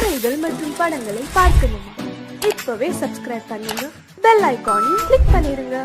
பாடல்கள் மற்றும் படங்களை பார்க்கணுமா? இப்பவே சப்ஸ்கிரைப் பண்ணுங்க, பெல் ஐகானையும் கிளிக் பண்ணிருங்க.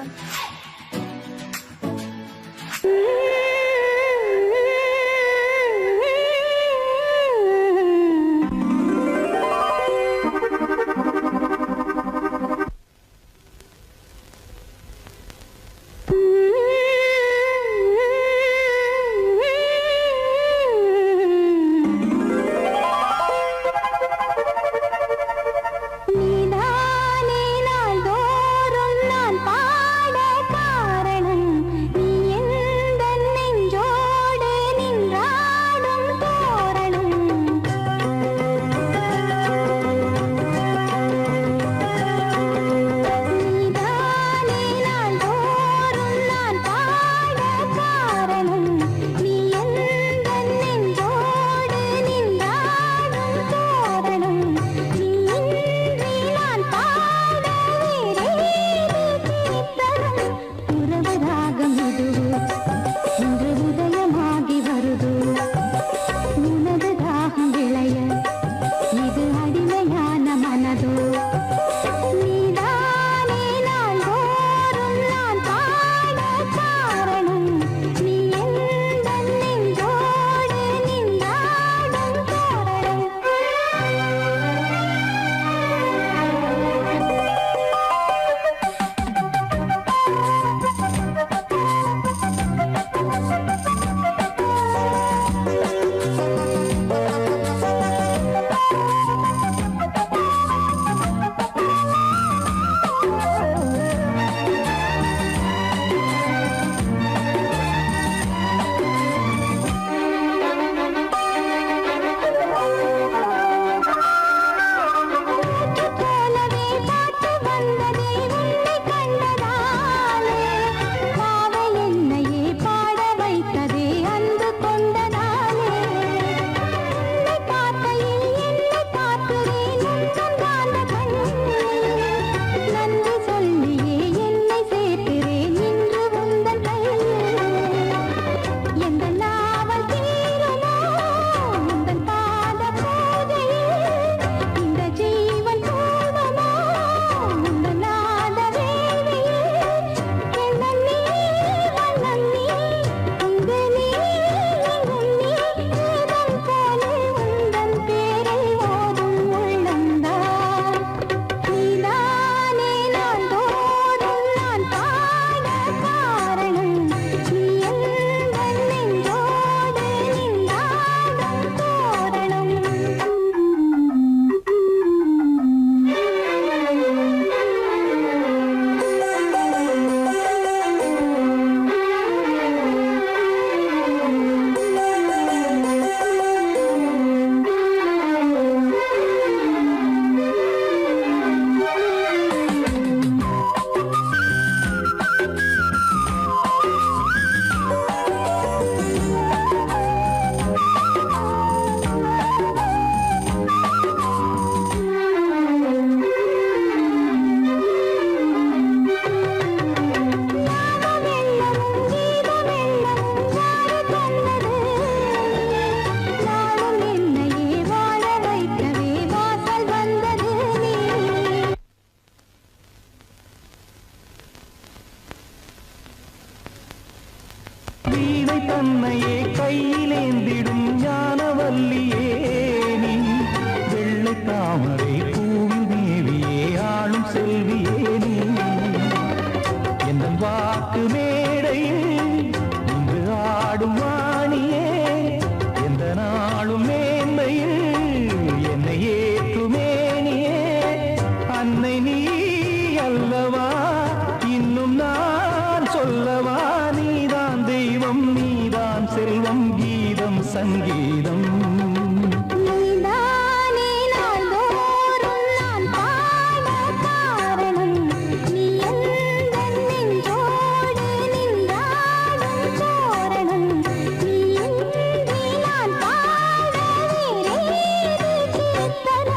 தன்னையே கையிலேந்திடும் ஞானவல்லியே நீ, வெள்ளை தாமரை பூவில் மேவியே ஆளும் செல்வியே நீ, எந்த வாக்கு மேடையில் இன்று ஆடும் வாணியே, எந்த நாளும் மேன்மையில் என்னை ஏற்றுமேனியே, அன்னை நீ அல்லவா இன்னும் நான் சொல்லவா, நீதான் தெய்வம் நீதான் செல்வம் கீதம் சங்கீதம். Thank you.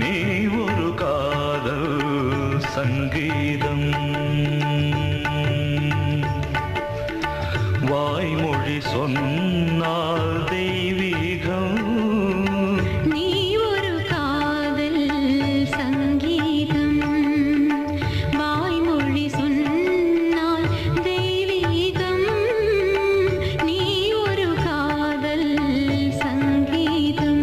நீ ஒரு காதல் சங்கீதம் வாய்மொழி சொன்னால் தெய்வீகம் நீ ஒரு காதல் சங்கீதம் வாய்மொழி சொன்னால் தெய்வீகம் நீ ஒரு காதல் சங்கீதம்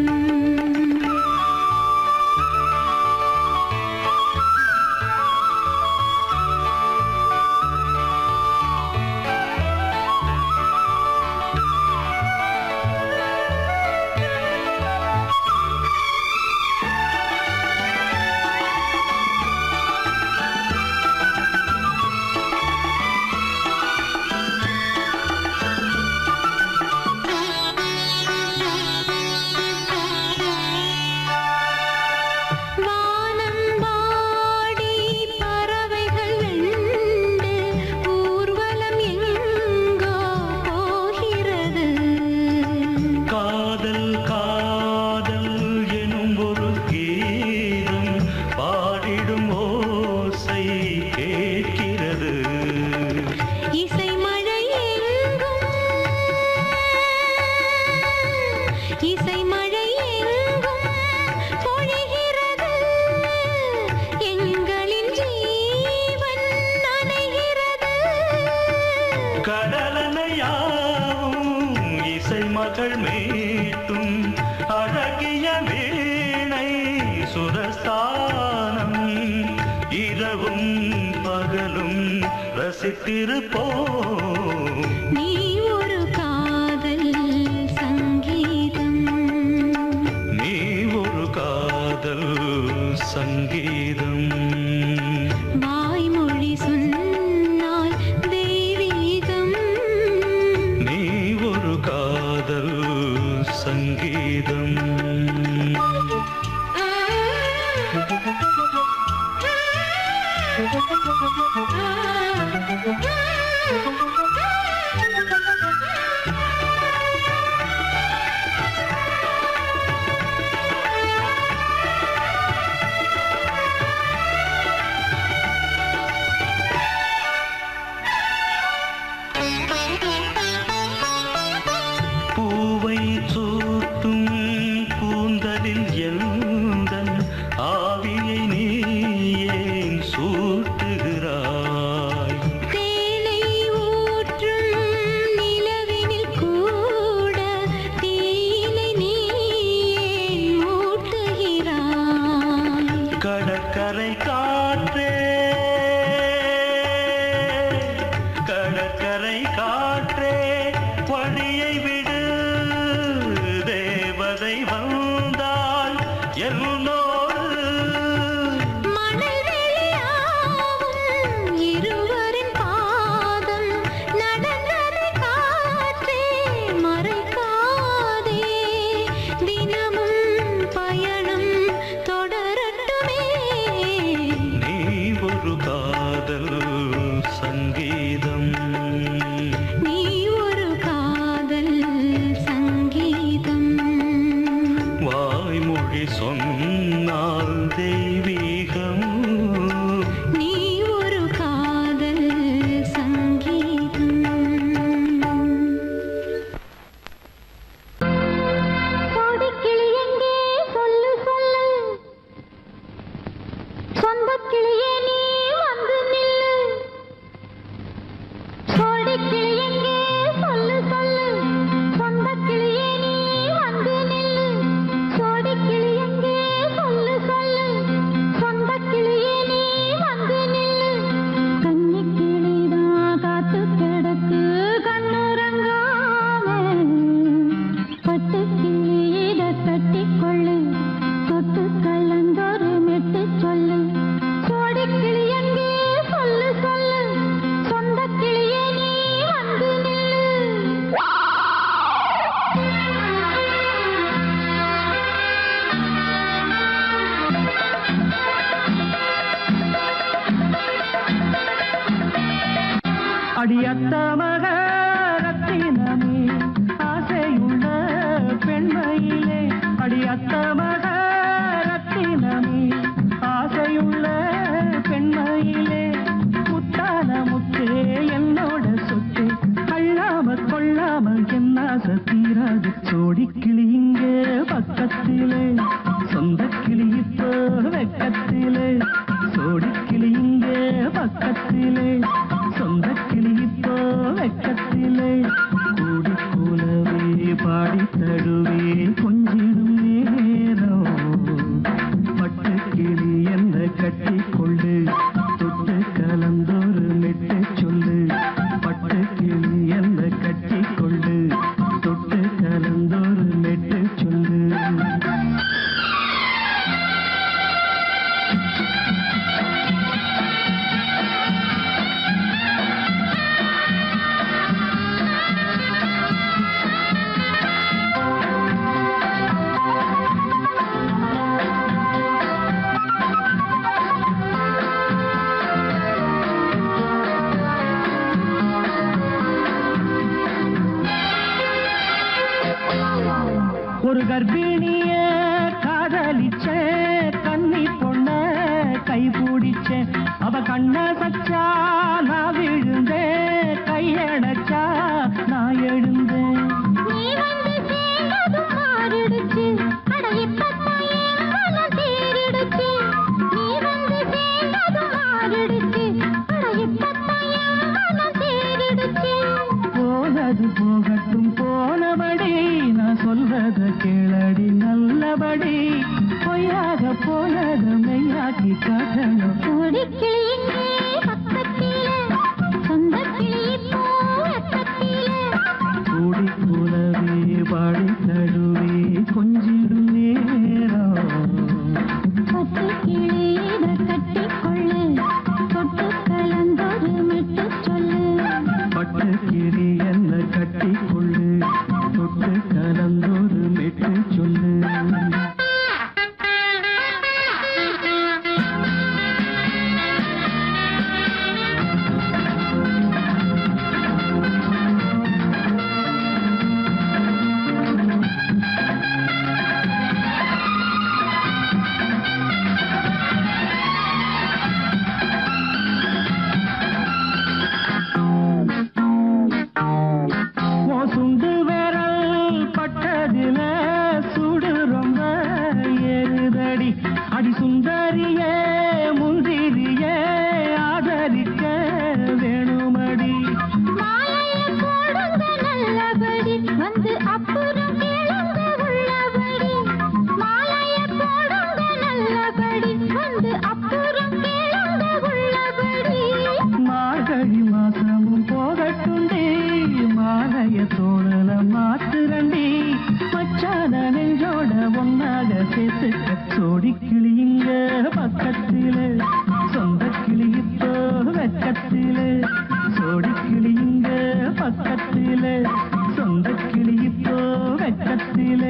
மகள் மீட்டும் அழகிய வீணை சுரஸ்தானம் இரவும் பகலும் ரசித்திருப்போம் நீ ஒரு காதல் சங்கீதம் நீ ஒரு காதல் சங்கீதம் வாய்மொழி சொன்னால் தெய்வீகம் நீ ஒரு காதல் சங்கீதம் பூவை சூட்டும் கூந்தலில் எந்தன் ஆவியை நீ ஏன் சூட்டுகிறாய் தேனை ஊற்றும் நிலவினில் கூட தீனை நீ ஏன் மூட்டுகிறாய் கடற்கரை காற்றே கடற்கரை காற்றே வழியை விடு தேவதை வந்தால் என்னோடு மணல் வெளியாகும் இருவரின் பாதம் நடந்ததை காற்றே மறைக்காதே தினமும் பயணம் தொடரட்டுமே நீ ஒரு காதல் சங்கீதம் நீ ஒரு காதல் சங்கீதம் வாய்மொழி சொன்னால் தெய்வீகம் நீ ஒரு காதல் சங்கீதம் கோடிக்கிளி எங்கே சொல்லு சொல்லு சொந்தக் கிளியே நீ வந்து நில்லு கோடிக்கிளி எங்கே சொல்லு சொல்லு சொந்தக் கிளியே நீ வந்து நில்லு கோடிக்கிளி எங்கே சொல்லு சொல்லு சொந்தக் கிளியே நீ வந்து நில்லு கன்னிக் கிளிதான் காத்து கிடக்கு கண்ணுறங்காம பட்டுக் கிளி இத கட்டிக்கொள்ளு தொட்டு கலந்தொரு மெட்டு சொல்லு கோடிக்கிளி எங்கே சொல்லு சொல்லு சொந்தக் கிளியே நீ வந்து நில்லு அடியத்த மக ரத்தினமே ஆசையுள்ள பெண் தழுவி கொஞ்சிடும் நேரம் பட்டு கிளி என்ன கட்டி கொண்டு தொட்டு கலந்தொரு மெட்டு சொல்லு பட்டு கிளி என்ன கட்டி கொண்டு தொட்டு கலந்தொரு மெட்டு சொல்லு ஒரு கர்ப்பிணிய காதலிச்ச கண்ணி பொண்ண கை பிடிச்ச அவ கண்ண சச்சா நான் விழுந்தேன் கையடைச்சா நான் எழுந்தேன் நீ வந்து சேர்ந்ததும் மாறிடுச்சு அட இப்பத்தான் என் மனம் தேறிடுச்சு நீ வந்து சேர்ந்ததும் மாறிடுச்சு அட இப்பத்தான் என் மனம் தேறிடுச்சு போனது போகட்டும் போனபடி நான் சொல்றத கேளடி நல்லபடி பொய்யாக போனது மெய்யாக்கி காட்டணும் கோடிக்கிளி இங்கே பக்கத்திலே சொந்த கிளி இப்போ வெக்கத்திலே கூடி கூடவே பாடி தழுவி கொஞ்சிடும் நேரம் பட்டு கிளி இதை கட்டிக்கொள்ளு தொட்டு கலந்தொரு மெட்டு சொல்லு பட்டு கிளி என்ன கட்டி கொள்ளு தொட்டு கலந்தொரு மெட்டு சொல்லு சுண்டு விரல் பட்டதில சுடு ரொம்ப ஏறுதடி அடி சுந்தரியே முந்திரியே ஆதரிக்க வேணுமடி மாலையை போடுங்க நல்லபடி வந்து அப்புறம் கேளுங்க உள்ளபடி மாலையை போடுங்க நல்லபடி வந்து அப்புறம் கேளுங்க உள்ளபடி மார்கழி மாசமும் போகட்டுண்டி மாலைய தோழல மாத்துரண்டி மச்சான நெஞ்சோட ஒன்னாக சேர்த்துக்க சோடி கிளியுங்க பக்கத்தில சொந்த கிளி இப்போ வெக்கத்தில சோடி கிளியுங்க பக்கத்தில சொந்த கிளி இப்போ வெக்கத்தில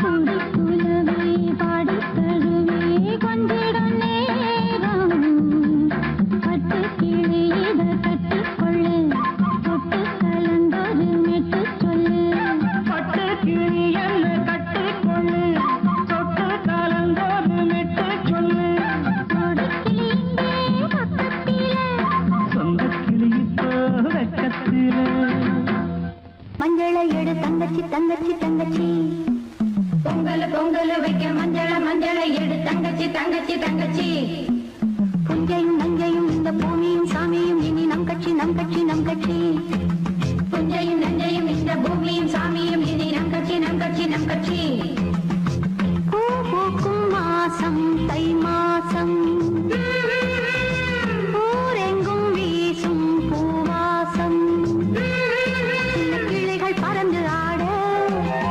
குந்தி குலவை பாடி தழுவி கொஞ்சிடும் நேரம் பட்டு கிளி இதை கட்டிக்கொள்ளு தொட்டு கலந்தொரு மெட்டு சொல்லு பட்டு கிளி என்ன கட்டி கொள்ளு தொட்டு கலந்தொரு மெட்டு சொல்லு கோடிக்கிளி இங்கே பக்கத்திலே சொந்த கிளி இப்போ வெக்கத்தில மஞ்சளை எடு தங்கச்சி தங்கச்சி தங்கச்சி பொங்கல் பொங்கல் வைக்க மஞ்சளை எடு தங்கச்சி தங்கச்சி தங்கச்சி புஞ்சையும் நஞ்சையும் இந்த பூமியும் சாமியும் இனி நம் கட்சி நம் கட்சி நம் கட்சி புஞ்சையும் நஞ்சையும் இந்த பூமியும் சாமியும் இனி நம் கட்சி நம் கட்சி நம் கட்சி பூ பூக்கும் மாசம் தை மாசம் ஊரெங்கும் வீசும் பூவாசம் சின்ன கிளைகள் பறந்து ஆட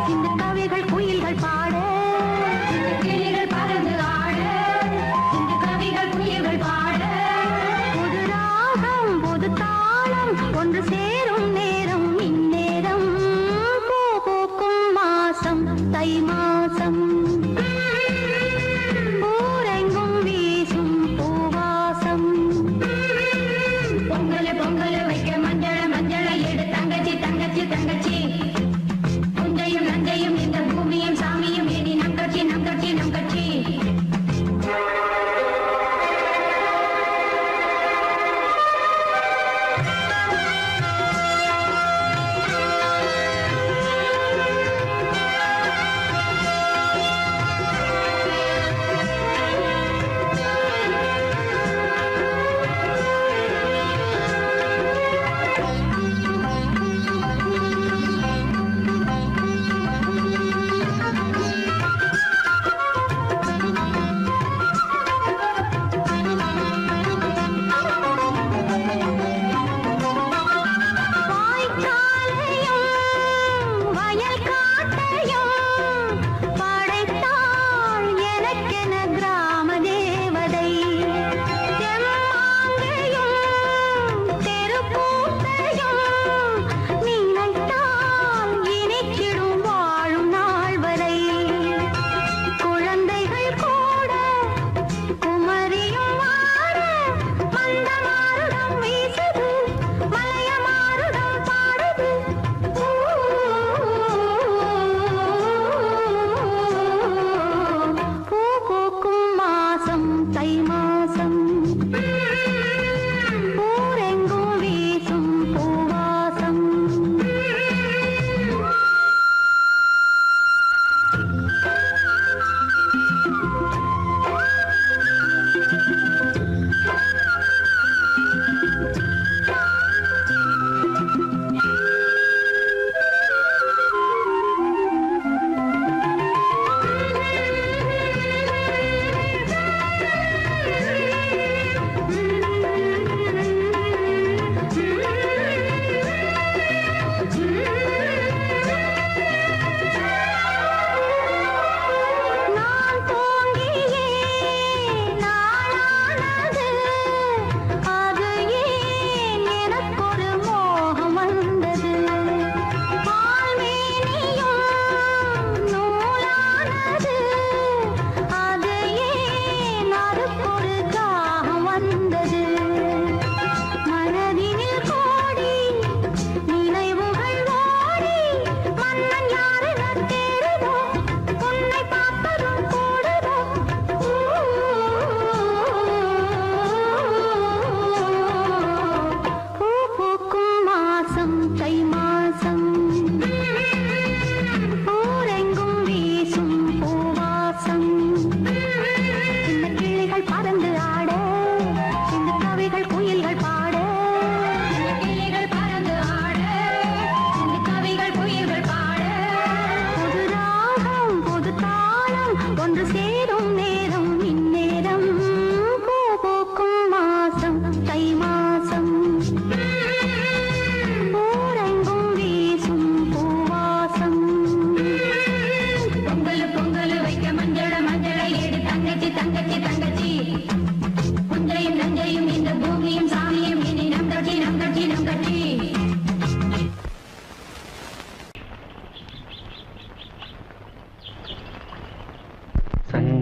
சின்ன கவிகள் குயில்கள் பாட கிளிகள் பறந்து ஆட இந்த கவிகள் குயில்கள் பாட புது ராகம் புது தாளம் ஒன்று சேரும் நேரம் இந்நேரம் பூ பூக்கும் மாசம் தை மாசம் ஊரெங்கும் வீசும் பூவாசம் பொங்கல் பொங்கல் வைக்க மஞ்சளை எடு தங்கச்சி தங்கச்சி தங்கச்சி புஞ்சையும் நஞ்சையும் இந்த பூமியும் சாமியும் இனி நம் கட்சி நம் கட்சி நம் கட்சி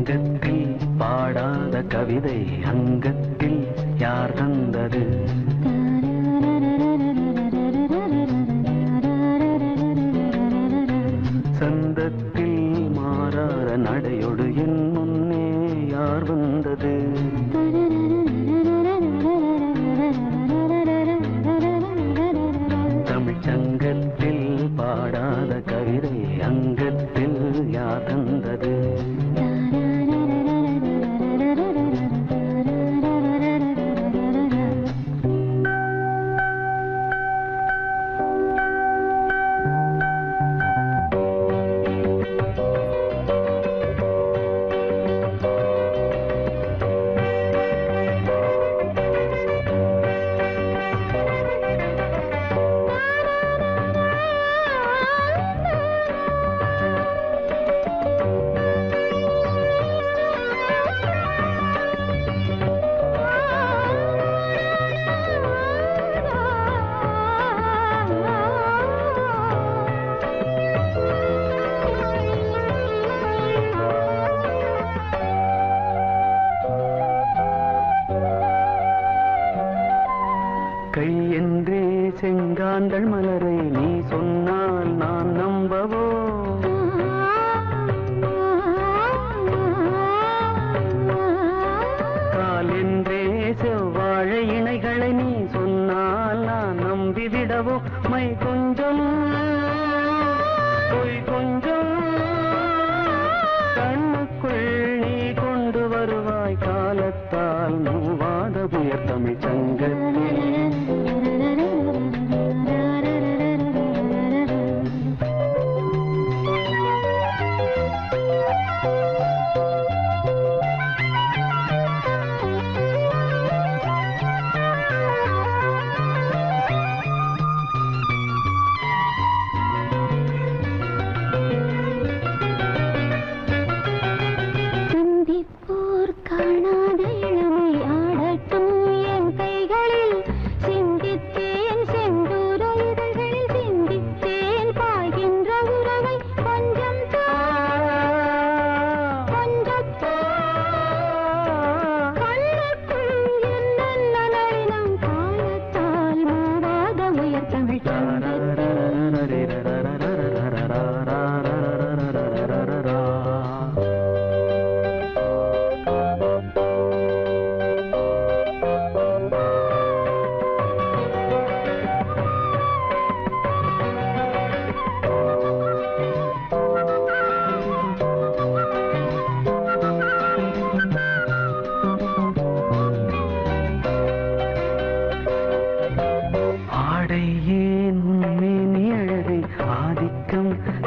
சங்கத்தில் பாடாத கவிதை அங்கத்தில் யார் தந்தது? சந்தத்தில் மாறாத நடையோடு என் முன்னே யார் வந்தது? தமிழ் சங்கத்தில் பாடாத கவிதை அங்கத்தில் யார் தந்தது? கை என்றே செங்காந்தள் மலரை நீ சொன்னால் நான் நம்பவோ? கால் என்றே செவ்வாழை இணைகளை நீ சொன்னால் நான் நம்பிவிடவோ? மை கொஞ்சம் பொய் கொஞ்சம் கண்ணுக்குள் நீ கொண்டு வருவாய் காலத்தால் மூவாத புயர் தமிழ் சங்கத்தில். காணாத இளமை ஆடட்டும் என் கைகளில் சிந்தித்தேன் செந்தூர இதழ்களில் சிந்தித்தேன் பாய்கின்ற உறவை கொஞ்சம் கொஞ்சம் கண்ணுக்குள் என்ன நளினம் காலத்தால் மூவாத உயர் தமிழ்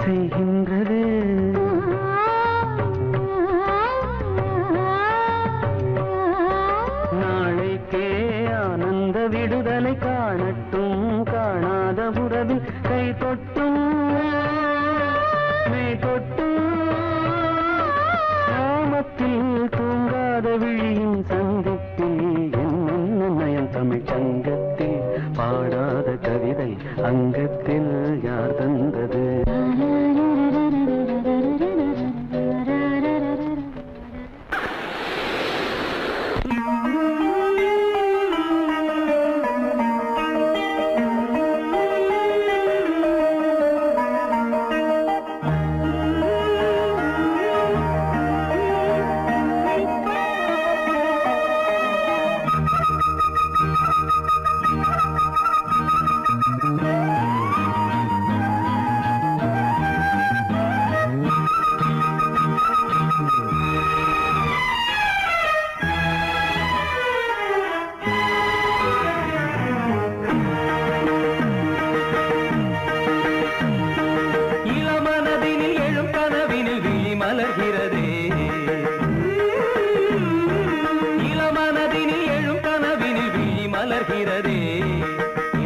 செய்கின்றது. நாளைக்கே ஆனந்த விடுதலை காணட்டும் காணாத உறவில் கை தொட்டும் மெய் தொட்டும் கிராமத்தில் தூங்காத விழியின் சந்திப்பில் என்ன நயம் தமிழ் சங்கத்தில் பாடாத கவிதை அங்கத்தில் யார் தந்தது?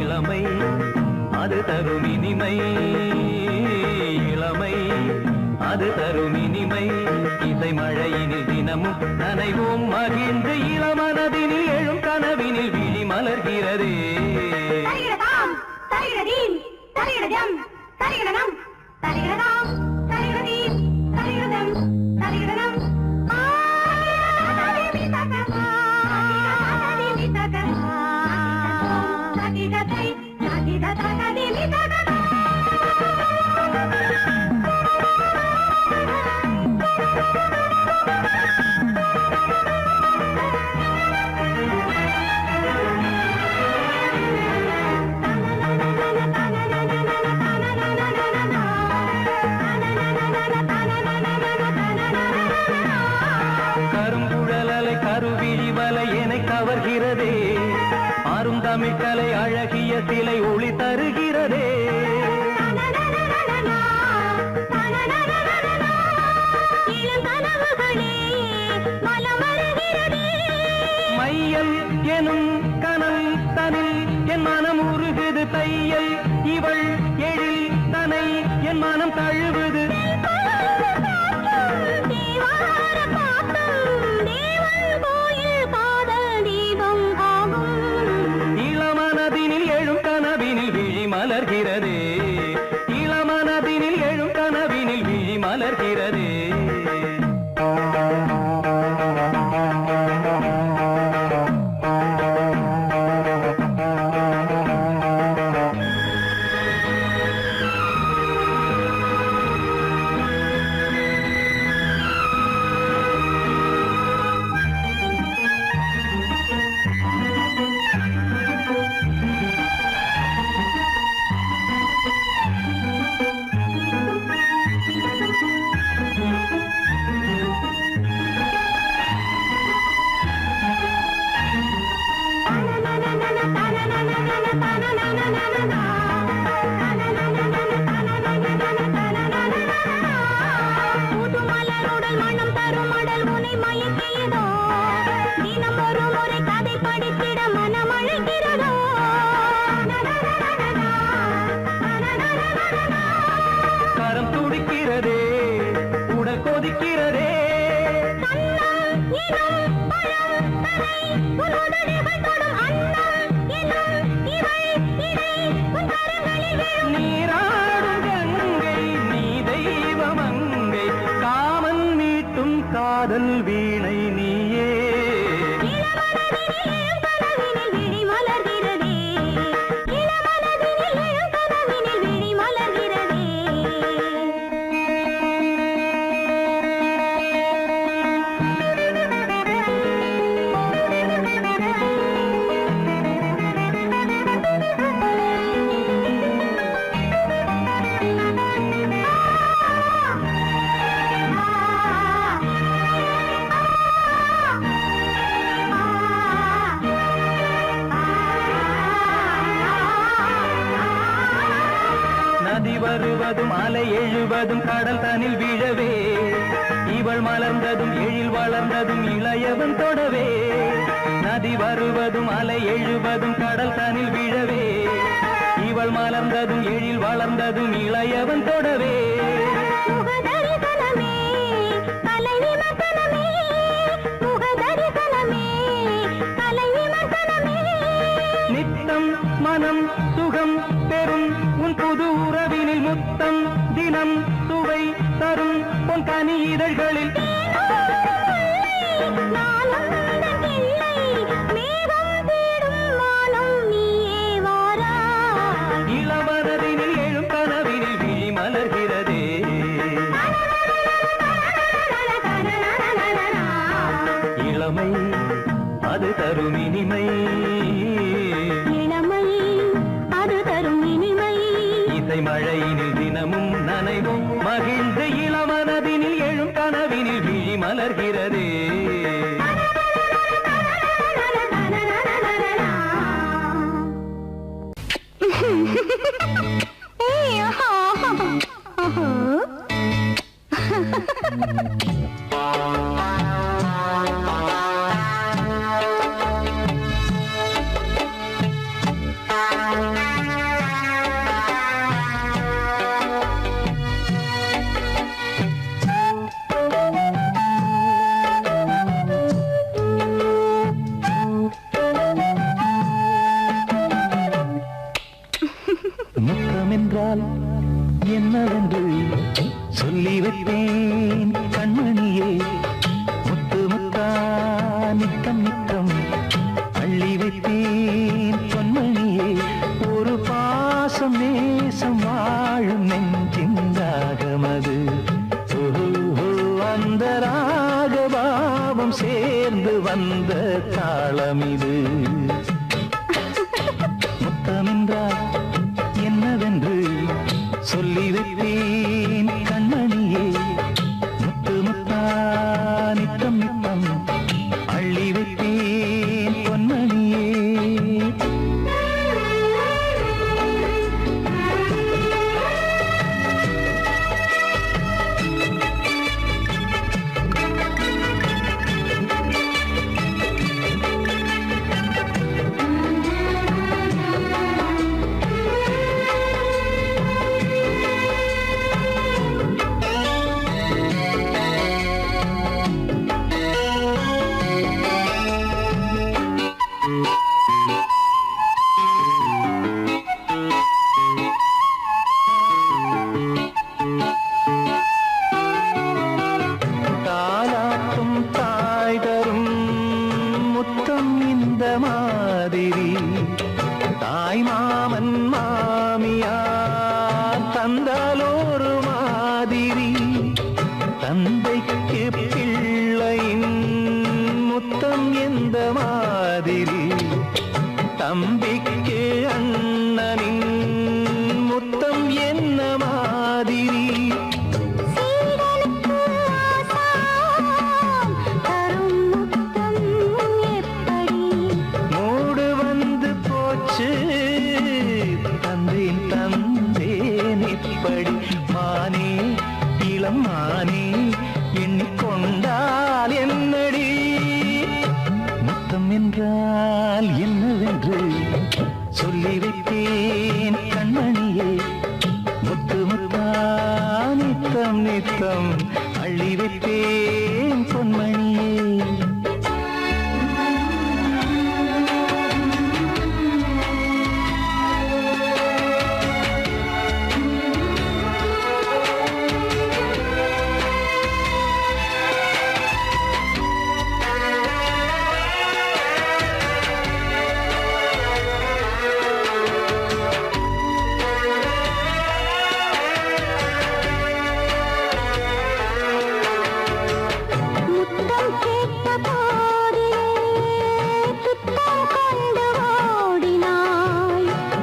இளமை அது தரும் இனிமை, இளமை அது தரும் இனிமை. இசை மழையினில் தினமும் நனைவோம் மகிழ்ந்து இளமனதினில் எழும் கனவினில் விழி மலர்கிறதே. தலிகடதாம் தலிகடதீம் தலிகடதம் தலிகடனம் மலர்கிறதே அருந்தமிழ் கலை அழகிய சிலை ஒளி தருகிறதே மையல் எனும் கனல் தனில் என் மனம் உருகுது தையல் இவள் எழில் தனை என் மனம் தழுவுது இளமனதினில் எழும் கனவினில் விழி மலர்கிறதே இளமனதினில் எழும் கனவினில் விழி மலர்கிறதே கரம் துடிக்கிறதே உடல் கொதிக்கிறதே நீராடும் கங்கை நீ தெய்வமங்கை காமன் மீட்டும் காதல் வீணை நீயே நதி வருவதும் அலை எழுவதும் கடல் தனில் விழவே இவள் மலர்ந்ததும் எழில் வளர்ந்ததும் இளையவன் தொடவே நதி வருவதும் அலை எழுவதும் கடல் தனில் விழவே இவள் மலர்ந்ததும் எழில் வளர்ந்ததும் இளையவன் தொடவே நித்தம் மனம் சுகம் பெறும் உன் புது உறவினில் முத்தம் தினம் சுவை தரும் உன் கனி இதழ்களில் இளவரதினில் எழும் கனவினில் விழி மலர்கிறதே இளமை அது தரும் இனிமை இசை மழையினில் தினமும் நனைவும் மகிழ்ந்து இளமனதினில் எழும் கனவினில் விழி மலர்கிறதே முத்தமென்றால் என்னவென்று சொல்லி வைப்பேன் கண்மணியே முத்து முத்தா நித்தம் நித்தம் அள்ளி வைப்பேன் பொன்மணியே ஒரு பாசம் நேசம் வாழும் நெஞ்சின் ராகமது அந்த ராகபாவம் சேர்ந்து வந்த தாளம் இது முத்தமென்றால் என்னவென்று சொல்லி வைப்பேன் கண்மணியே முத்து முத்தா நித்தம் நித்தம் அள்ளி வைப்பேன் பொன்மணி மாதிரி தாய் மாமன் மாமியார் தந்தாலோரு மாதிரி தந்தைக்கு பிள்ளையின் முத்தம் எந்த மாதிரி தம்பிக்கு அண்ணனின் முத்தம் என்ன மாதிரி மூடு வந்து போச்சு தந்தேன் தந்தேன் இப்படி மானே இளம் மானே எண்ணிக்கொண்டால் என்னடி முத்தம் என்றால் என்னவென்று சொல்லி வைத்தேன் கண்மணியே முத்து முத்தா நித்தம் நித்தம் அள்ளி வைத்தேன் பொன்மணியே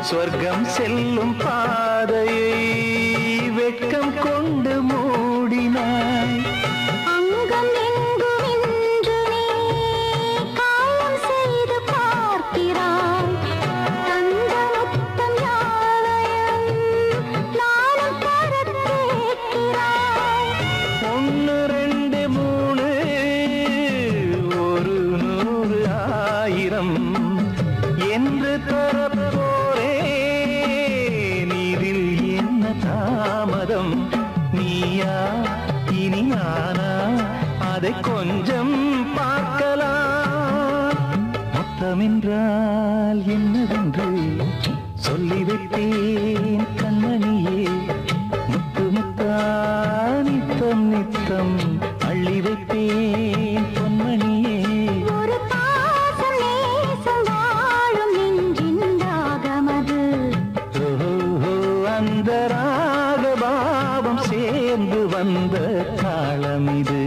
சொர்க்கம் செல்லும் பாதையை வெட்கம் கொண்டு மூடினாய் அங்கம் எங்குமென்று நீ காயம் செய்து பார்க்கிறாய் தந்த முத்தம் யாவையும் நானும் தர கேட்கிறாய் 1 2 3 ஒரு 100 1000 என்று தரப்போரேன் இதில் என்ன தாமதம் நீயா இனி நானா அதை கொஞ்சம் பார்க்கலாம் முத்தமென்றால் என்னவென்று சொல்லி வைத்தேன் கண்மணியே முத்து முத்தா நித்தம் நித்தம் அள்ளி வைத்தேன் பொன்மணியே ஒரு பாசம் நேசம் வாழும் நெஞ்சின் ராகமது ஓஹோ அந்த ராகபாவம் சேர்ந்து வந்த காலம் இது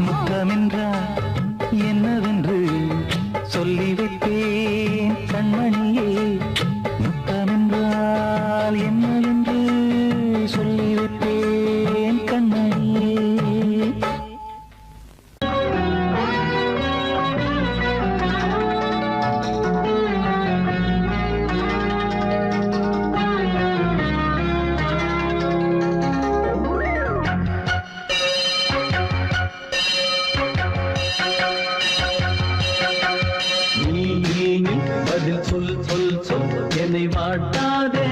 முத்தமென்றால் என்னவென்று சொல்லி வைத்தேன் கண்மணியே முத்தமென்றால் என்னவென்று சொல்லி வைத்தேன் கண்மணியே பதில் சொல் சொல் சொல் என்னை வாட்டாதே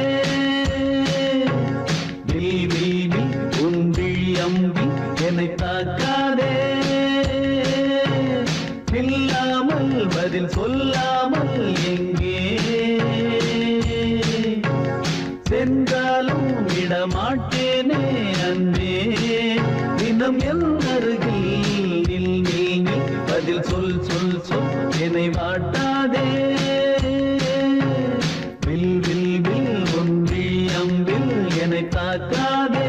வில் வில் வில் உன் விழி அம்பி என்னை தாக்காதே இல்லாமல் பதில் சொல்லாமல் எங்கே சென்றாலும் விடமாட்டேனே அன்பே தினம் என் அருகில் நில் நில் நில் பதில் சொல் சொல் சொல் என்னை வாட்டாதே வில் வில் வில் ஒன்றி அம்பில் என்னை தாக்காதே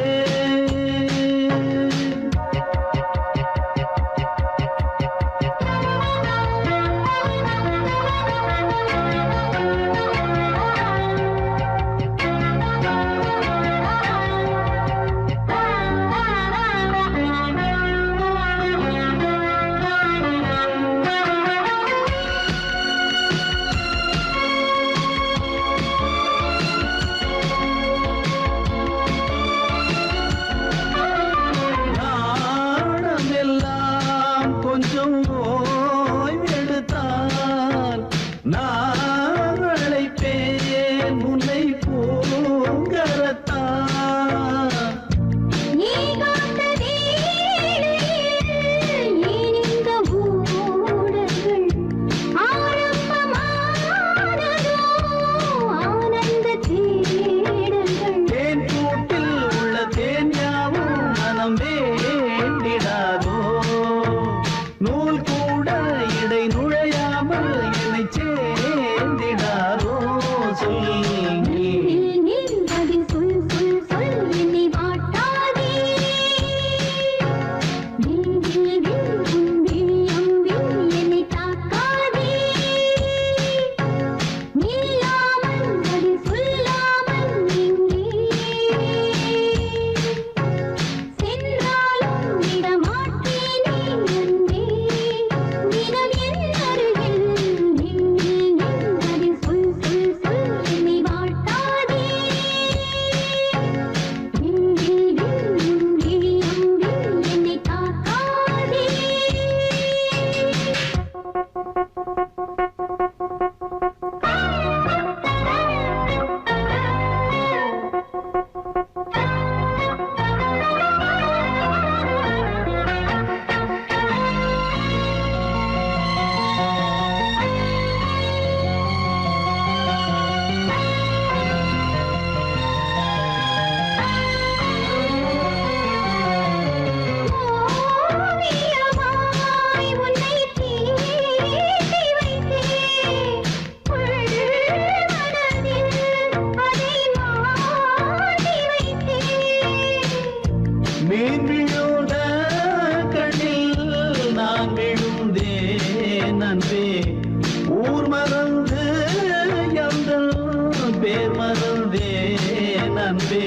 நீர் விழுந்த கண்ணில் நான் விழுந்தேன் அன்பே. ஊர் மறந்து எந்தன் பேர் மறந்தேன் அன்பே.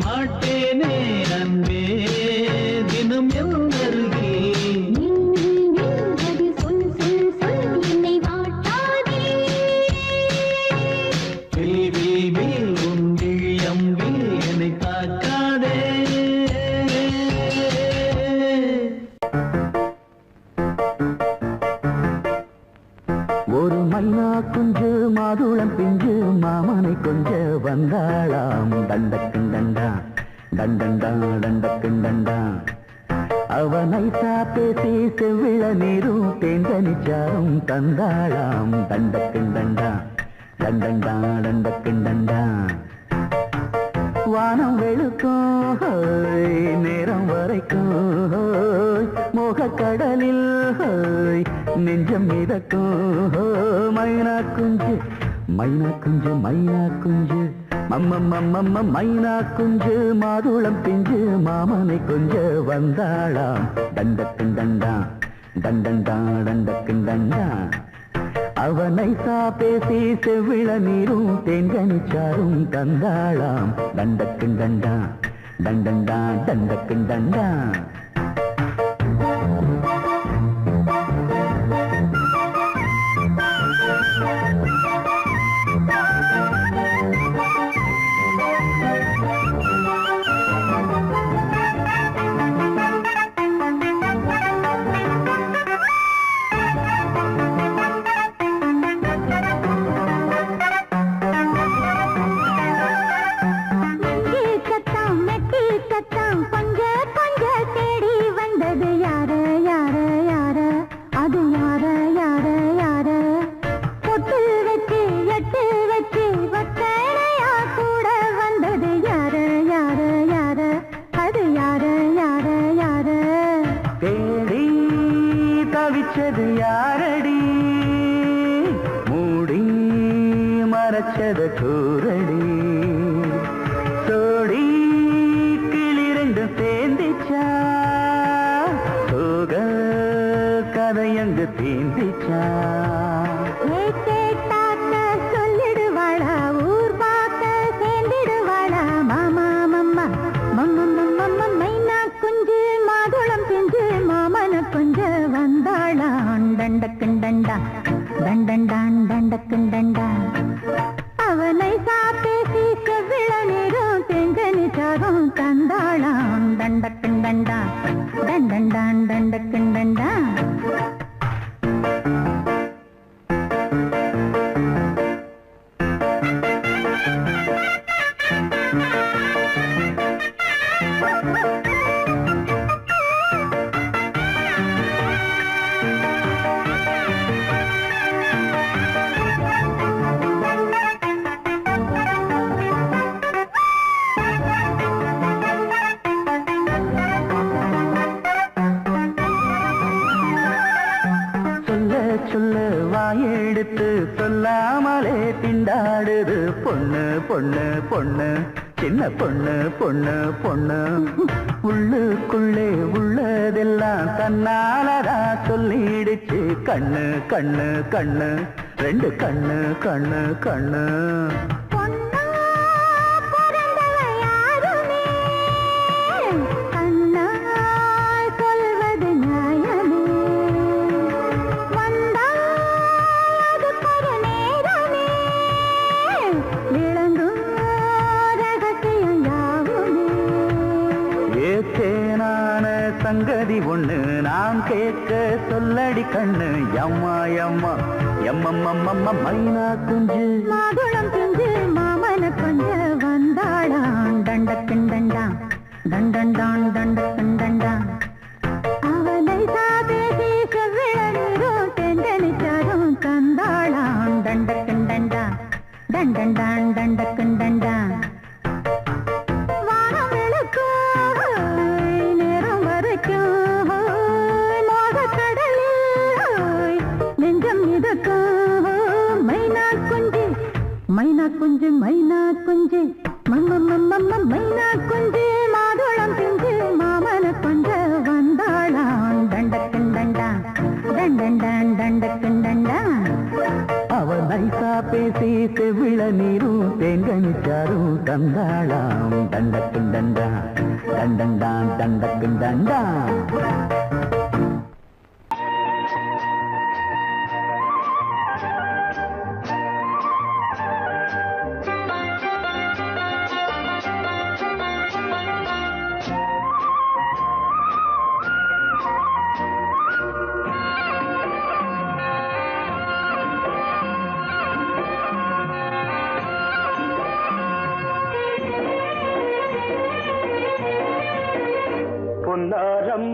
மாட்டேனே அன்பே தினம் எந்தருகில் உன் விழியம்பில் என்னை தாக்காதே. ஒரு மைனா குஞ்சு மாதுளம் பிஞ்சு மாமனை கொஞ்ச வந்தாளாம். தண்டக்கும் தண்டா தண்டண்டா தண்டக்கும் தண்டா. அவனை பேசி செவ்விள நீரும் தேங்கனிச்சாரும் தந்தாளாம். தண்டக்கும் தண்டா தண்டண்டா தண்டக்கும் தண்டா. வானம் வெளுக்கும் நேரம் வரைக்கும் மோகக்கடலில் நெஞ்சம் மிதக்கும். மைனா குஞ்சு மைனா குஞ்சு மைனா குஞ்சு மம்மம்மம்மம்ம மைனா குஞ்சு மாதுளம் பிஞ்சு மாமனை கொஞ்ச வந்தாளாம். தண்டக்கும் தண்டா தண்டண்டா தண்டக்கும் தண்டா. அவனை பேசி செவ்விள நீரும் தேங்கனிச்சாரும் தந்தாளாம். தண்டக்கும் தண்டா தண்டண்டா தண்டக்கும் தண்டா. தவிச்சது யாரடி மூடி மறைச்சது கூரடி. சோடி கிளிரண்டு சேர்ந்திச்சா சோக கதையங்கு தீந்திச்சா. சொல்லிடுவாளா ஊர் பார்க்க சேர்ந்திடுவாளா மாமா மம்மா மம்ம மைனா குஞ்சு மாதுளம் பிஞ்சு மாமன கொஞ்ச வந்தாளான். தண்டக்கும் தண்டா தண்டண்டான் தண்டக்கும் தண்டா. அவனை பேசி செவ்விள நீரும் தெங்கனிச்சாரும் தந்தாளான். தண்டக்கும் தண்டா தண்டண்டான் தண்டக்கும் தண்டா. சொல்ல வாயெடுத்து சொல்லாமலே திண்டாடுது பொண்ணு பொண்ணு பொண்ணு சின்ன பொண்ணு பொண்ணு பொண்ணு. உள்ளுக்குள்ளே உள்ளதெல்லாம் தன்னாலதா சொல்லிடுச்சு கண்ணு கண்ணு கண்ணு ரெண்டு கண்ணு கண்ணு கண்ணு. சங்கதி ஒண்ணு நான் கேட்க சொல்லடி கண்ணு. எம்மா எம்மா எம்மம்மம்மம்ம மைனா குஞ்சு மாதுளம் பிஞ்சு மாமன கொஞ்ச தண்டண்டான் தண்டண்டா அவனை சாதேசி செவ்விழநீரும் தெண்டனிச்சாரும் தந்தாளாம் தண்டக்கண்டண்டா தண்டண்டான் தண்டக்கண்டண்டா வானம் விளக்கும் நேரம் வரைக்கும் மோகக்கடலில் நெஞ்சம் மிதக்கும் மைனா குஞ்சு மைனா குஞ்சு மைனா குஞ்சு மைனா குஞ்சு மாதுளம் பிஞ்சு மாமன கொஞ்ச வந்தாளாம் தண்டக்கண்டண்டா தண்டண்டான் தண்டக்கண்டண்டா அவன் நைசா பேசி செவ்விள நீரும் தேங்கனிச்சாரும் தந்தாளாம் தண்டக்குண்டண்டா தண்டண்டான் தண்டக்குண்டண்டா பொன்னாரம்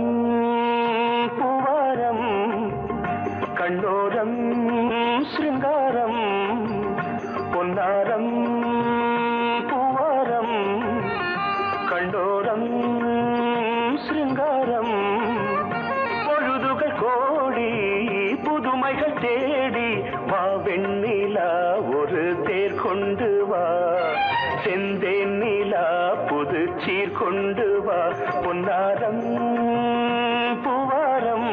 பூவாரம் கண்ணோரம் சிருங்காரம் பொன்னாரம் பூவாரம் கண்டோரம் சிருங்காரம் பொழுதுகள் கோடி புதுமைகள் தேடி வா வெண்ணிலா ஒரு தேர் கொண்டு வா செந்தேன் நிலா புது சீர் கொண்டு வா பொன்னாரம் பூவாரம்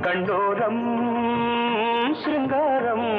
கண்டோரம் சிருங்காரம்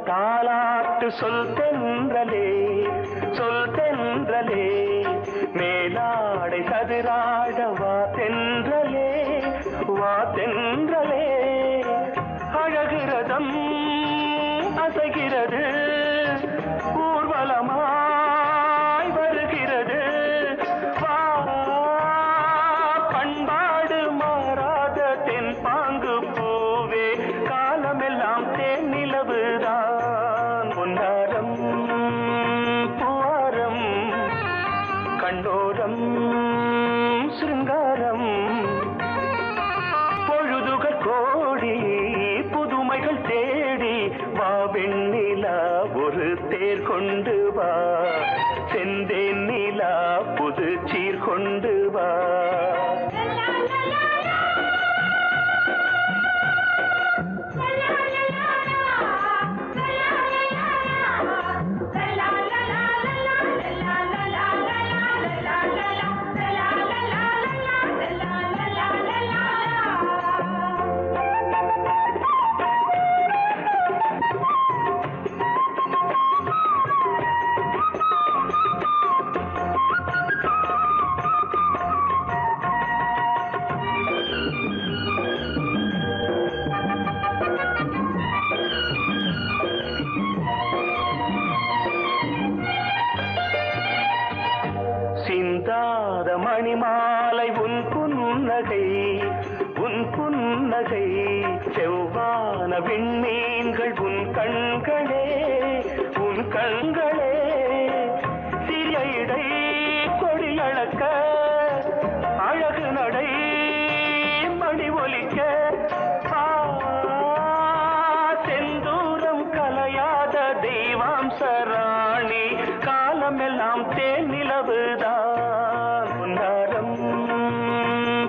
தாலாட்டு சொல் தென்றலே மேலாடை சதுராட வா தென்றலே அழகிறதம் அசைகிறது ஊர்வலமாய் வருகிறது வா பண்பாடு மாறாத தென் பாங்கு பூவே காலமெல்லாம் தேன் நிலவுதான் பொன்னாரம் பூவாரம் கண்டோரம் சிருங்காரம் பொழுதுகள் கோடி புதுமைகள் தேடி வா வெண்ணிலா ஒரு தேர் கொண்டு வா செந்தேன் நிலா புது சீர் கொண்டு வா சிந்தாத மணிமாலை உன் புன்னகை செவ்வான விண்மீன்கள் உன் கண்களே சிறிய இடை கொடியளக்க அழகு நடை மணி ஒலிக்க செந்தூரம் கலையாத தெய்வாம்சராணி காலமெல்லாம் தேன் நிலவுதான் பொன்னாரம்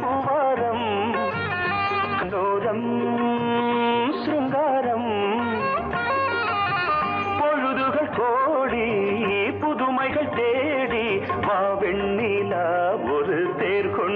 பூவாரம் கண்டோரம் சிருங்காரம் பொழுதுகள் கோடி புதுமைகள் தேடி வா வெண்ணிலா ஒரு தேர் கொண்டு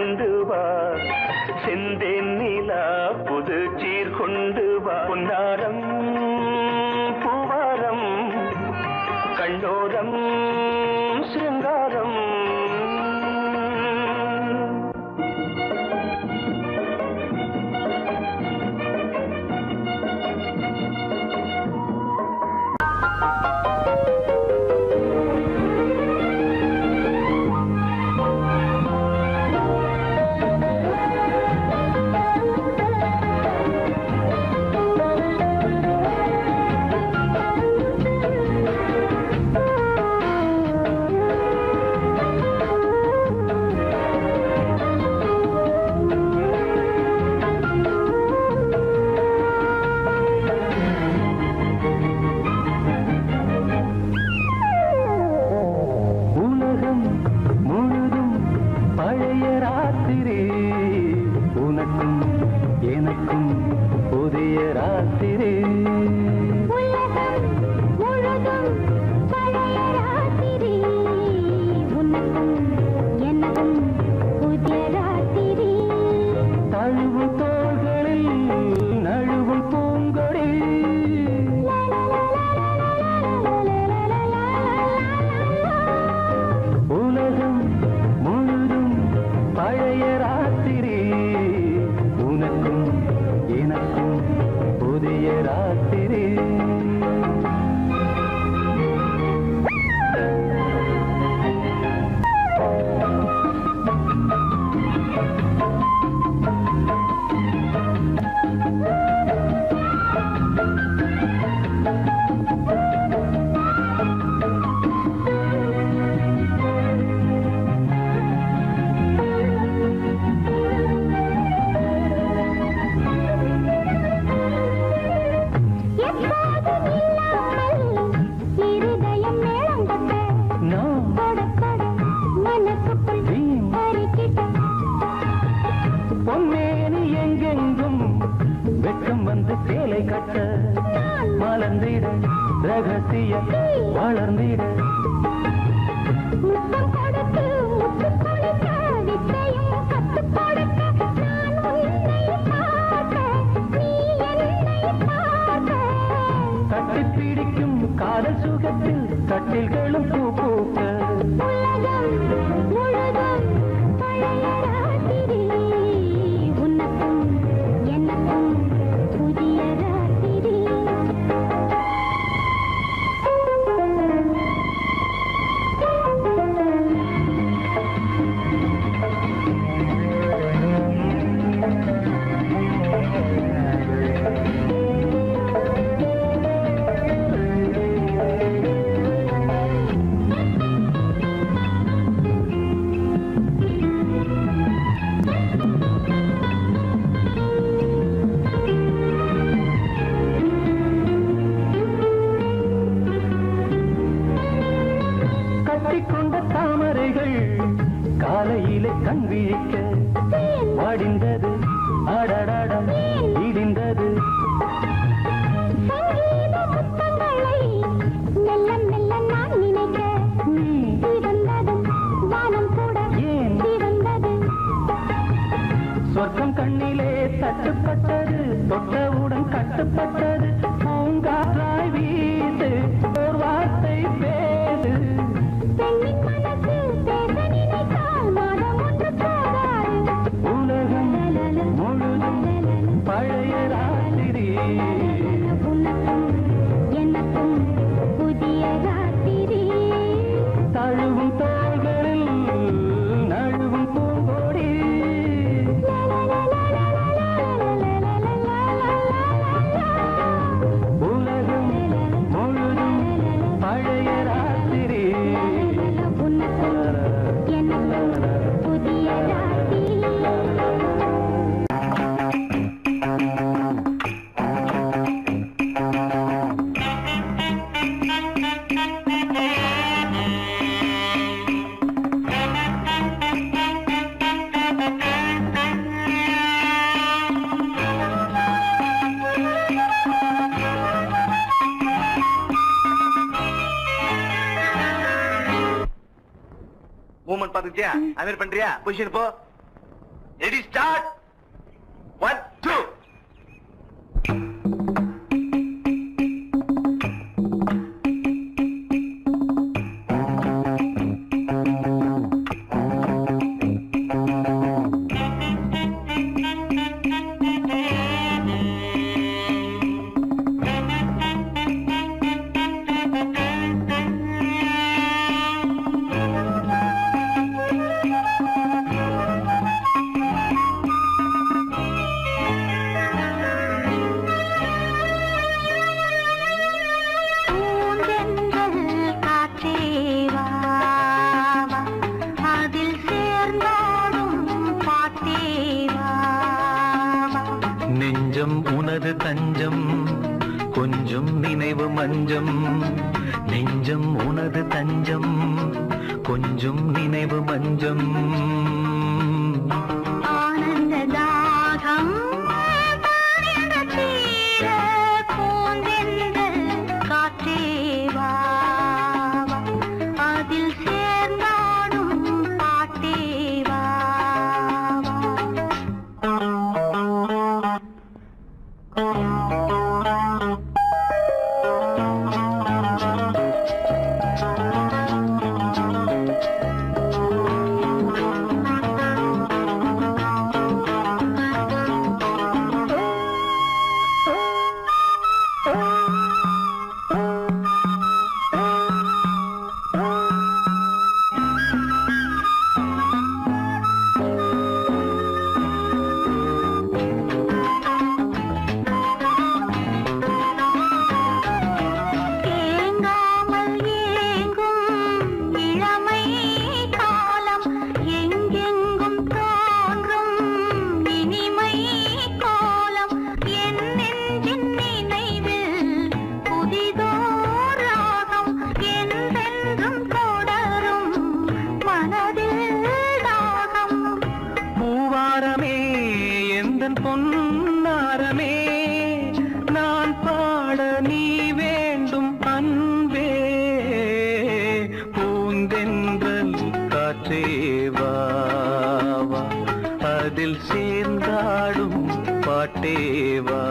வந்து சேலை கட்ட மலர்ந்திட ரகசிய வளர்ந்திட முத்தம் கொடுத்து முத்து கொடுக்க வித்தையும் கத்து கொடுக்க நான் உன்னை பார்க்க நீ என்னை பார்க்க தட்டி பிடிக்கும் காதல் சுகத்தில் கட்டில்களும் பூ பூக்க உலகம் முழுதும் பழைய ராத்திரி உனக்கும் எனக்கும் புதிய ராத்திரி கட்டிக்கொண்ட தாமரைகள் காலையிலே கண் விழிக்க வாடிந்தது அடடடம் இடிந்தது சங்கீத முத்தங்களை மெல்ல மெல்ல நான் நினைக்க சிவந்ததும் வானம் கூட ஏன் சிவந்தது சொர்க்கம் கண்ணிலே தட்டுப்பட்டது தொட்டவுடன் கட்டுப்பட்டது பூங்காற்றாய் வீசு ஒரு வார்த்தை பேசு பெண்ணின் மனசு பேச நினைத்தால் மாதம் ஒன்று போகாது உலகம் முழுதும் பழைய ராத்திரி உனக்கும் எனக்கும் புதிய ராத்திரி தழுவும் தோள்களில் நழுவும் பூங்கோடி உலகம் முழுதும் பழைய ராத்திரி உனக்கும் எனக்கும் புதிய ராத்திரி மூமெண்ட் பாத்துக்கிட்டியா அது மாதிரி பண்றியா பொசிஷன் போ ரெடி ஸ்டார்ட் 1 2 பூந்தென்றல் காற்றே வா வா, அதில் சேர்ந்தோடும் பாட்டே வா வா. நெஞ்சம் உனது தஞ்சம் கொஞ்சம் நினைவு மஞ்சம் நெஞ்சம் உனது தஞ்சம் கொஞ்சம் நினைவு மஞ்சம் ஆனந்த தாகம் தானியங்க தீர பூந்தென்றல் காற்றே வா வா, அதில் சேர்ந்தாடும் பாட்டே வா வா. காற்றேவா அதில் சேர்ந்தாடும் பாட்டேவா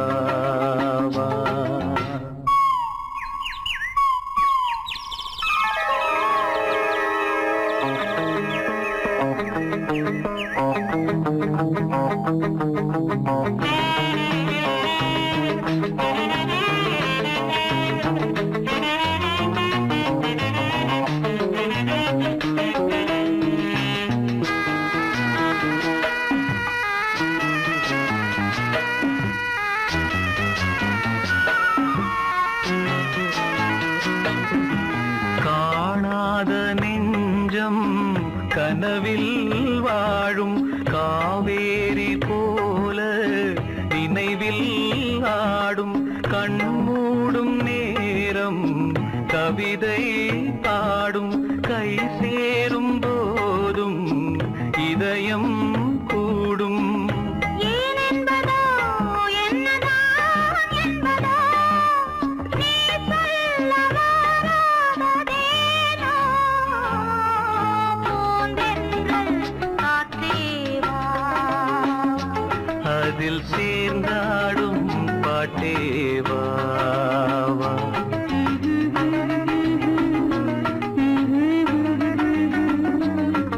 கனவில் வாழும் காவேரி போல நினைவில் ஆடும் கண்மூடும் நேரம் கவிதை பாடும் கை சேரும் போதும் இதயம் கூடும் அதில் சேர்ந்தாடும் பாட்டேவா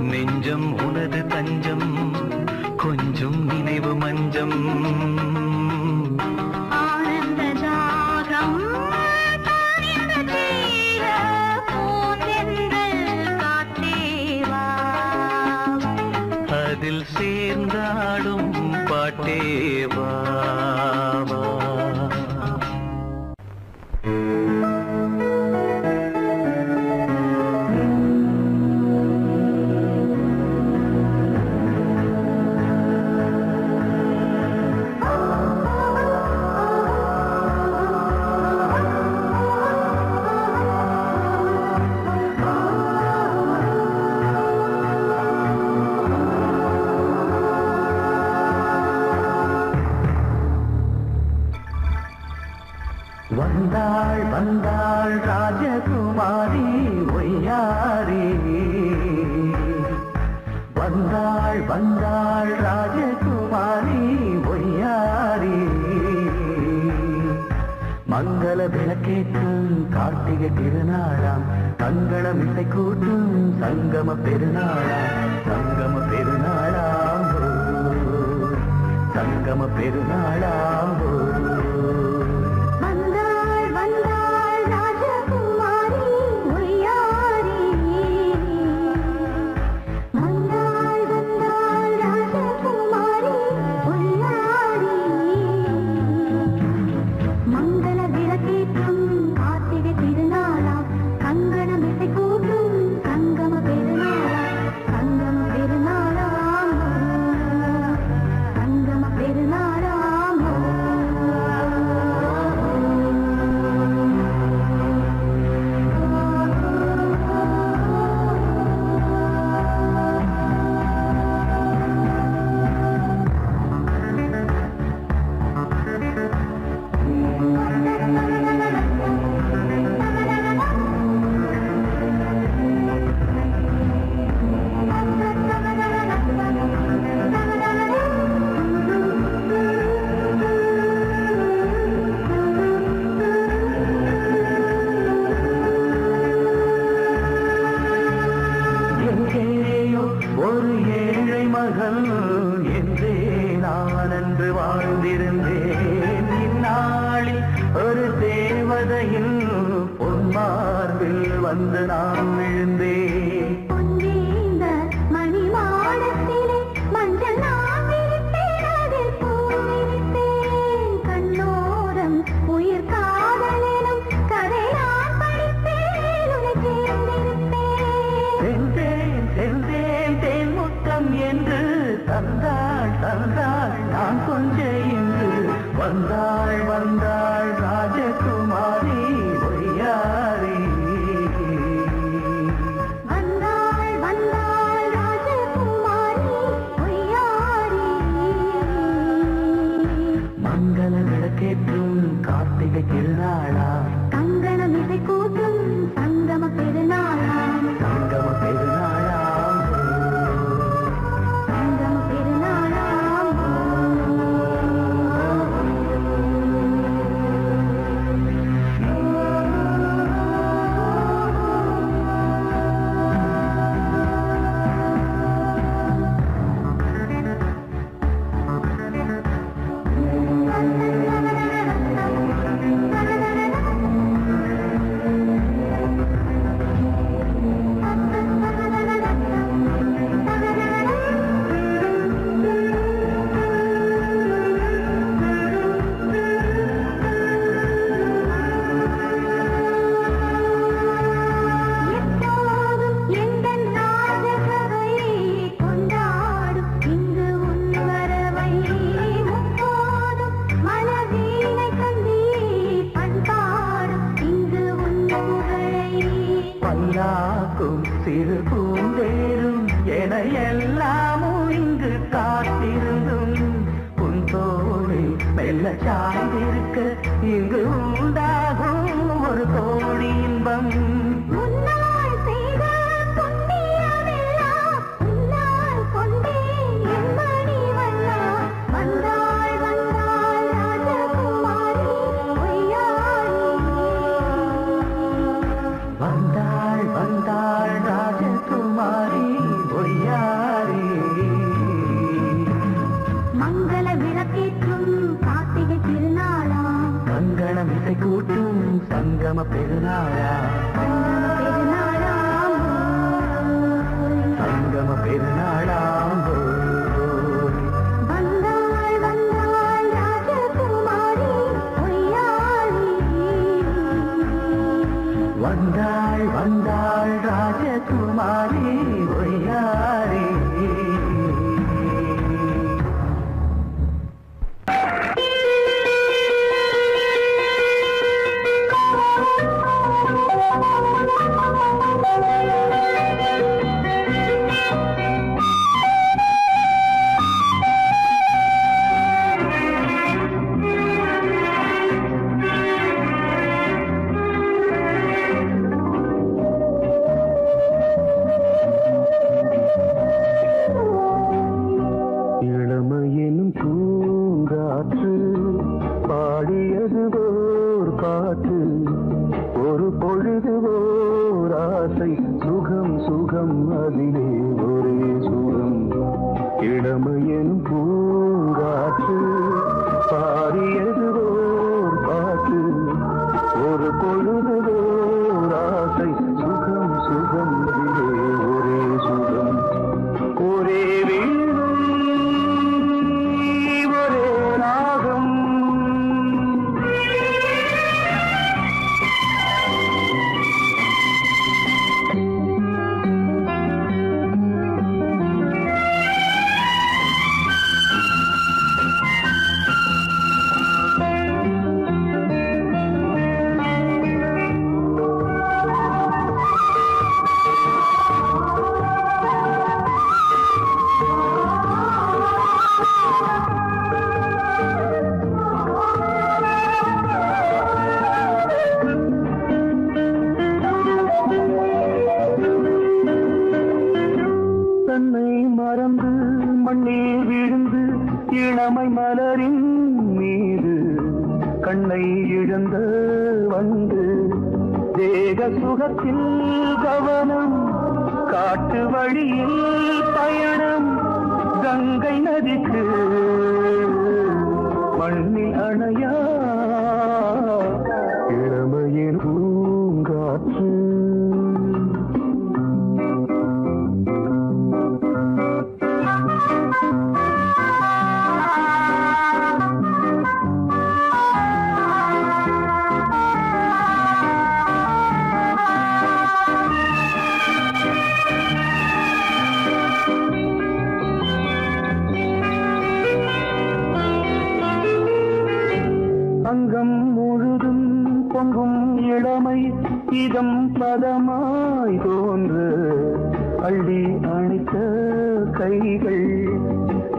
நெஞ்சம் உனது தஞ்சம் கொஞ்சம் நினைவு மஞ்சம் அதில் சேர்ந்தாடும் பாட்டேவா வந்தாள் வந்தாள் ராஜகுமாரி ஒய்யாரி வந்தாள் வந்தாள் ராஜகுமாரி ஒய்யாரி மங்கள விளக்கேற்றும் கார்த்திகை திருநாளாம் தங்களம் இசை கூட்டும் சங்கம பெருநாளாம் சங்கம பெருநாளாம் சங்கம பெருநாளாம் வந்து நான் விழுந்தேன் மணி மாடத்திலே மஞ்சள் நான் விரித்தேன் அதில் பூ விரித்தேன் கண்ணோரம் உயிர் காதலிலும் கதை நான் படித்தேன் உன்னை சேர்ந்திருப்பேன் சென்றேன் சென்றேன் தேன் முத்தம் என்று தந்தாள் தந்தாள் நான் கொஞ்சம் என்று வந்தாள் வந்தாள் ராஜகுமாரி ஒய்யாரி கார்த்திகை திருநாளா கங்கணம் இசை கூட்டும் சங்கம பெருநாளா சங்கம பெருநாளா எல்லாமும் இங்கு காத்திருந்தும் உன் தோழி மெல்ல சாய்ந்திருக்க இங்கு உண்டாகும் ஒரு கோடி இன்பம். வந்தாள் வந்தாள் ராஜகுமாரி பொய்யாரி. மங்கள விளக்கேற்றும் கார்த்திகை திருநாளா, மங்களம் இசை கூட்டும் சங்கம பெருநாளா, சங்கம பெருநாளாம் வந்தாள் வந்தாள் ராஜகுமாரி பொய்யாரி. வந்தாள் வந்தாள் ராஜகுமாரி பொய்யாரி. இளமையெனும் பூங்காற்று பாடியது ஓர் பாட்டு, ஒரு பொழுது ஓர் ஆசை, சுகம் சுகம் அதிலே ஒரே சுகம். இளமையெனும் பூங்காற்று பாடியது ஓர் பாட்டு, ஒரு பொழுது ஓர் ஆசை, சுகம் சுகம் அதிலே ஒரே சுகம். ஒரே வீடும் ஒரே ராகம், தன்னை மறந்து மண்ணில் விழுந்து இளமை மலரின் மீது கண்ணை இழந்த வந்து தேக சுகத்தில் கவனம், காட்டு வழியில் பயணம், கங்கை நதிக்கு மண்ணில் அணையா இளமையின் பூங்காற்று. அங்கம் முழுதும் பொங்கும் இளமை இதம் பதமாய் தோன்று, அள்ளி அணைத்த கைகள்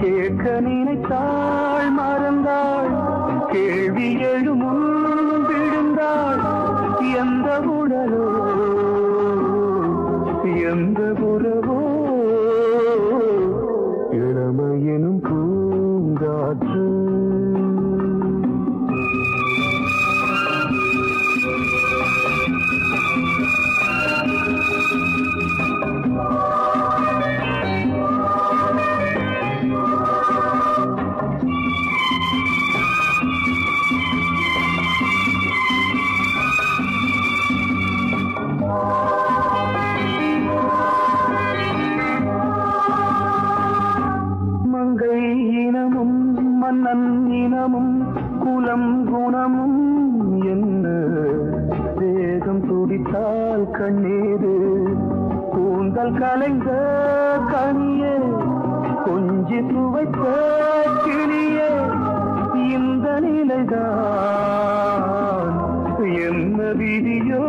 கேட்க நினைத்தாள் மறந்தாள், கேள்வி எழுமுன் விழுந்தாள். எந்த உடலோ எந்த உறவோ இளமையெனும் பூங்காற்று. மங்கை இனமும் மன்னன் இனமும் குலம் குணமும் என்ன, தேகம் துடித்தால் கண்ணீரு, கூந்தல் கலைந்த கனியே, கொஞ்சி துவைத்த கிளியே, இந்த நிலைதான் என்ன விதியோ